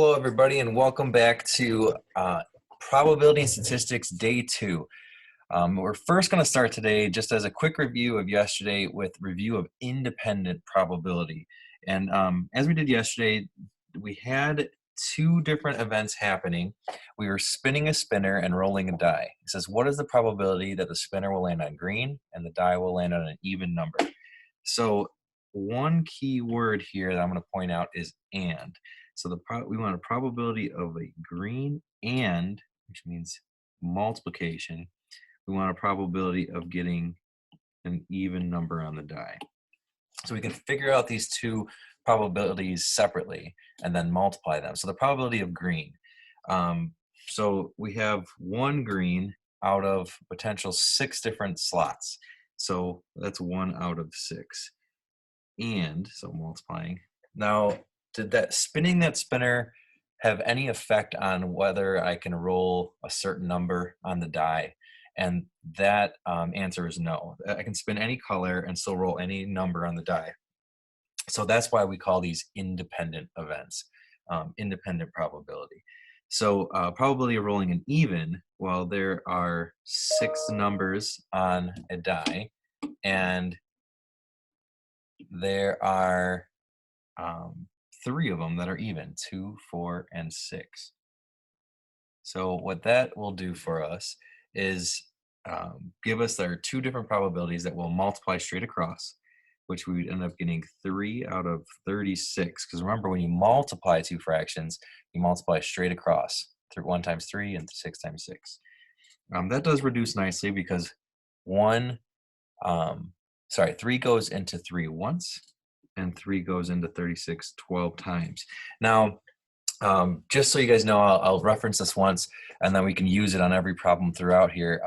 Hello, everybody, and welcome back to Probability and Statistics Day 2. We're first going to start today just as a quick review of yesterday with review of independent probability. And as we did yesterday, we had two different events happening. We were spinning a spinner and rolling a die. It says, what is the probability that the spinner will land on green and the die will land on an even number? So one key word here that I'm going to point out is and. So we want a probability of a green and, which means multiplication. We want a probability of getting an even number on the die. So we can figure out these two probabilities separately and then multiply them. So the probability of green. So we have one green out of potential 6 different slots. So that's 1 out of 6. And so multiplying. Now, did that spinning that spinner have any effect on whether I can roll a certain number on the die? And that answer is no. I can spin any color and still roll any number on the die. So that's why we call these independent events, independent probability. So probability of rolling an even, well, there are 6 numbers on a die, and there are 3 of them that are even, 2, 4, and 6. So what that will do for us is give us our 2 different probabilities that will multiply straight across, which we would end up getting 3 out of 36. Because remember, when you multiply 2 fractions, you multiply straight across through 1 times 3 and 6 times 6. That does reduce nicely because 3 goes into 3 once, and 3 goes into 36 12 times. Now, just so you guys know, I'll reference this once, and then we can use it on every problem throughout here.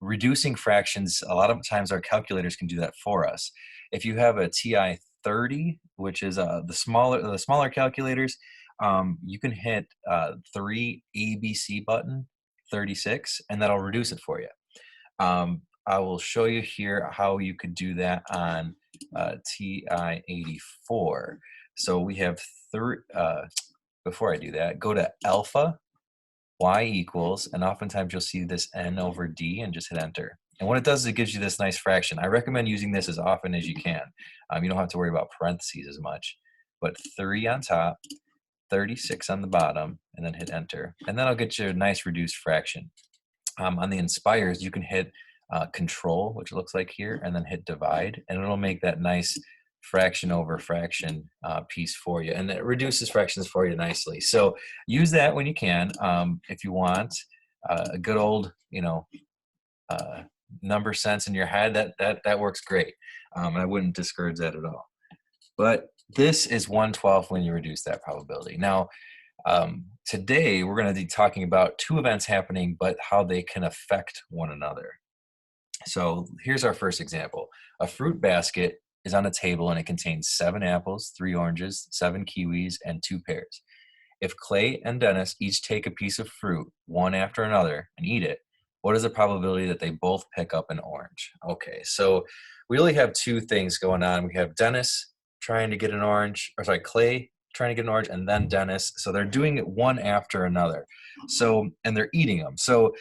Reducing fractions, a lot of times our calculators can do that for us. If you have a TI 30, which is the smaller calculators, you can hit 3 ABC button 36, and that'll reduce it for you. I will show you here how you could do that on TI 84. So we have before I do that, go to alpha, y equals, and oftentimes you'll see this n over d, and just hit enter. And what it does is it gives you this nice fraction. I recommend using this as often as you can. You don't have to worry about parentheses as much. But 3 on top, 36 on the bottom, and then hit enter. And that'll get you a nice reduced fraction. On the inspires, you can hit control, which it looks like here, and then hit divide, and it'll make that nice fraction over fraction piece for you, and it reduces fractions for you nicely. So use that when you can. If you want a good old number sense in your head, that works great. I wouldn't discourage that at all. But this is 1/12 when you reduce that probability. Now, today we're going to be talking about 2 events happening, but how they can affect one another. So here's our first example. A fruit basket is on a table and it contains 7 apples, 3 oranges, 7 kiwis, and 2 pears. If Clay and Dennis each take a piece of fruit, one after another, and eat it, what is the probability that they both pick up an orange? Okay, so we really have 2 things going on. We have Dennis trying to get an orange, or sorry, Clay trying to get an orange, and then Dennis. So they're doing it one after another. So, and they're eating them. So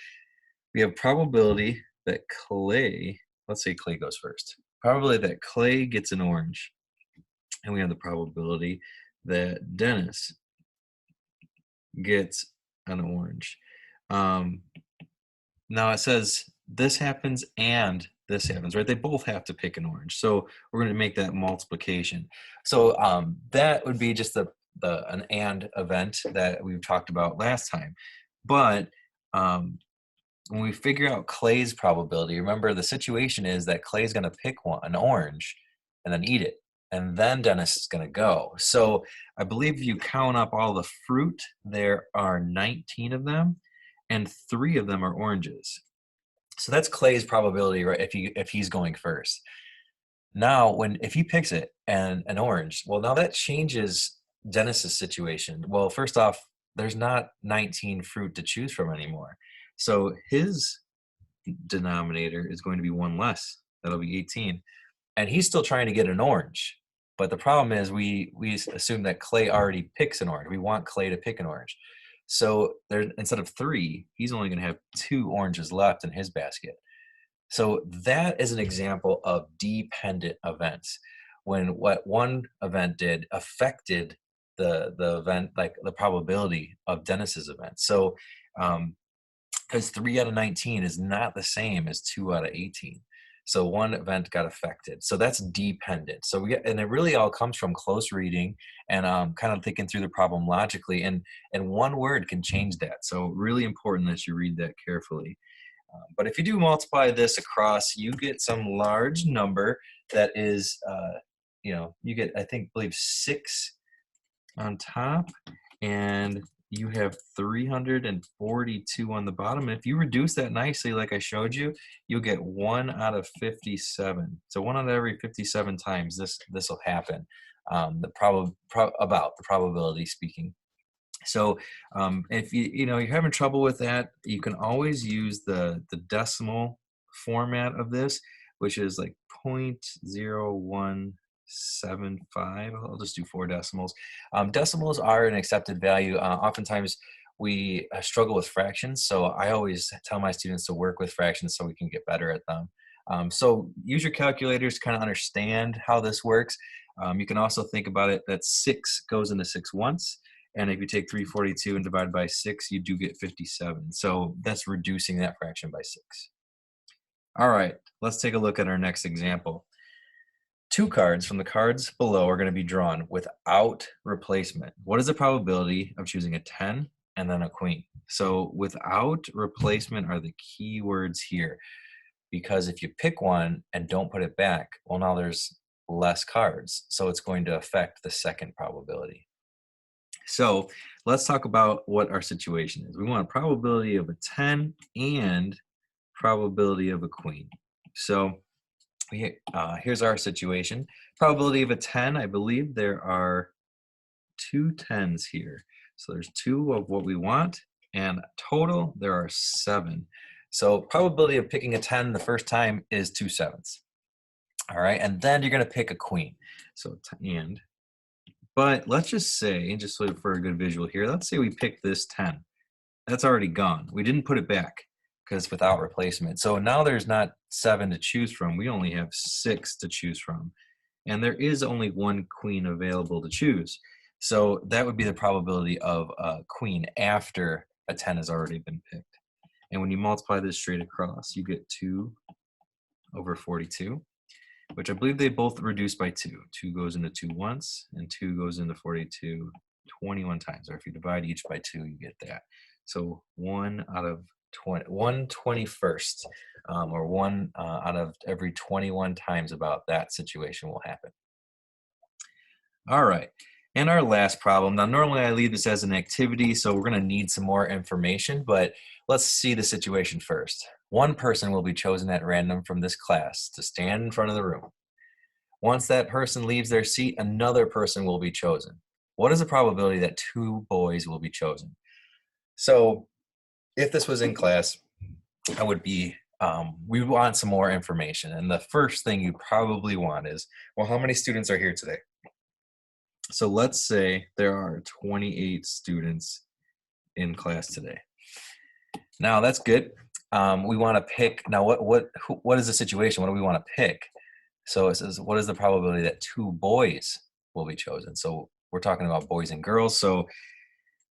we have probability that Clay, let's say Clay goes first. Probability that Clay gets an orange. And we have the probability that Dennis gets an orange. Now it says this happens and this happens, right? They both have to pick an orange. So we're going to make that multiplication. So that would be just an and event that we've talked about last time. But when we figure out Clay's probability, remember the situation is that Clay's going to pick an orange, and then eat it. And then Dennis is going to go. So I believe if you count up all the fruit, there are 19 of them, and 3 of them are oranges. So that's Clay's probability, right? If he's going first. Now, if he picks it and an orange, well, now that changes Dennis's situation. Well, first off, there's not 19 fruit to choose from anymore. So his denominator is going to be 1 less. That'll be 18. And he's still trying to get an orange. But the problem is we assume that Clay already picks an orange. We want Clay to pick an orange. So there, instead of 3, he's only going to have 2 oranges left in his basket. So that is an example of dependent events, when what one event did affected the event, like the probability of Dennis's event. So because 3 out of 19 is not the same as 2 out of 18. So one event got affected. So that's dependent. So we get, and it really all comes from close reading and kind of thinking through the problem logically. And one word can change that. So really important that you read that carefully. But if you do multiply this across, you get some large number that is, you get, I believe 6 on top, and you have 342 on the bottom. And if you reduce that nicely, like I showed you, you'll get 1 out of 57. So 1 out of every 57 times this will happen. About the probability speaking. So if you're having trouble with that, you can always use the decimal format of this, which is like 0.0175. I'll just do 4 decimals. Decimals are an accepted value. Oftentimes we struggle with fractions, so I always tell my students to work with fractions so we can get better at them. So use your calculators to kind of understand how this works. You can also think about it that 6 goes into 6 once. And if you take 342 and divide by 6, you do get 57. So that's reducing that fraction by 6. All right, let's take a look at our next example. 2 cards from the cards below are going to be drawn without replacement. What is the probability of choosing a 10 and then a queen? So without replacement are the key words here, because if you pick one and don't put it back, well, now there's less cards. So it's going to affect the second probability. So let's talk about what our situation is. We want a probability of a 10 and probability of a queen. So here's our situation. Probability of a 10, I believe there are 2 10s here. So there's 2 of what we want, and total there are 7. So probability of picking a 10 the first time is 2 7s. All right, and then you're going to pick a queen. So but let's just say, just for a good visual here, let's say we pick this 10. That's already gone. We didn't put it back because without replacement. So now there's not 7 to choose from. We only have 6 to choose from. And there is only 1 queen available to choose. So that would be the probability of a queen after a 10 has already been picked. And when you multiply this straight across, you get 2 over 42. Which I believe they both reduce by 2. 2 goes into 2 once, and 2 goes into 42 21 times. Or if you divide each by 2, you get that. So 1 out of 20, 1/21st, or 1 out of every 21 times about that situation will happen. All right. And our last problem. Now, normally I leave this as an activity, so we're going to need some more information, but let's see the situation first. 1 person will be chosen at random from this class to stand in front of the room. Once that person leaves their seat, another person will be chosen. What is the probability that 2 boys will be chosen? So if this was in class, I would be, we want some more information. And the first thing you probably want is, well, how many students are here today? So let's say there are 28 students in class today. Now that's good. We want to pick. Now, what is the situation? What do we want to pick? So it says, what is the probability that 2 boys will be chosen? So we're talking about boys and girls. So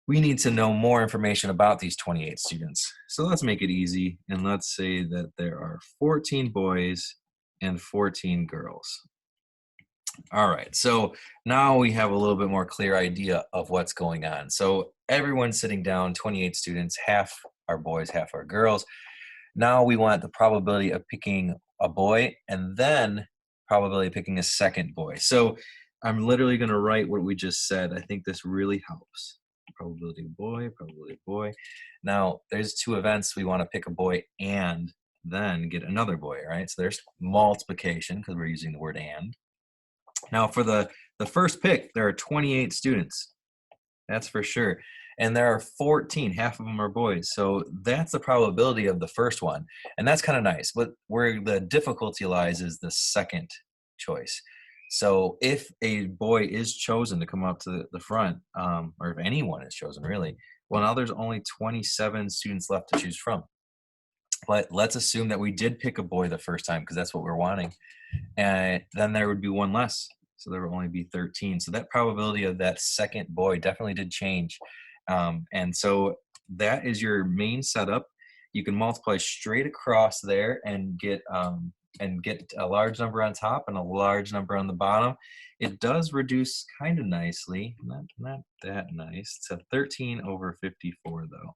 we need to know more information about these 28 students. So let's make it easy. And let's say that there are 14 boys and 14 girls. All right, so now we have a little bit more clear idea of what's going on. So everyone's sitting down, 28 students, half are boys, half are girls. Now we want the probability of picking a boy and then probability of picking a second boy. So I'm literally going to write what we just said. I think this really helps. Probability of boy, probability of boy. Now there's 2 events. We want to pick a boy and then get another boy, right? So there's multiplication because we're using the word and. Now for the first pick, there are 28 students. That's for sure. And there are 14, half of them are boys. So that's the probability of the first one. And that's kind of nice. But where the difficulty lies is the second choice. So if a boy is chosen to come up to the front, or if anyone is chosen really, well, now there's only 27 students left to choose from. But let's assume that we did pick a boy the first time because that's what we're wanting, and then there would be one less. So there would only be 13. So that probability of that second boy definitely did change. And so that is your main setup. You can multiply straight across there and get a large number on top and a large number on the bottom. It does reduce kind of nicely, not that nice, to 13 over 54 though.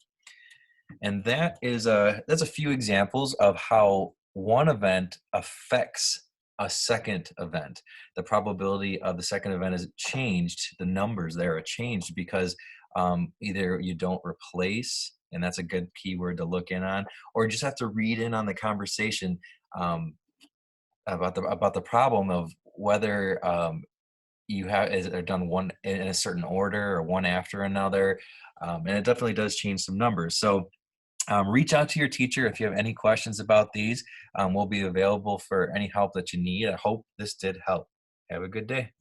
And that's a few examples of how one event affects a second event. The probability of the second event is changed. The numbers there are changed because either you don't replace, and that's a good keyword to look in on, or you just have to read in on the conversation um, about the problem of whether you have is are done one in a certain order or one after another, and it definitely does change some numbers. So reach out to your teacher if you have any questions about these. We'll be available for any help that you need. I hope this did help. Have a good day.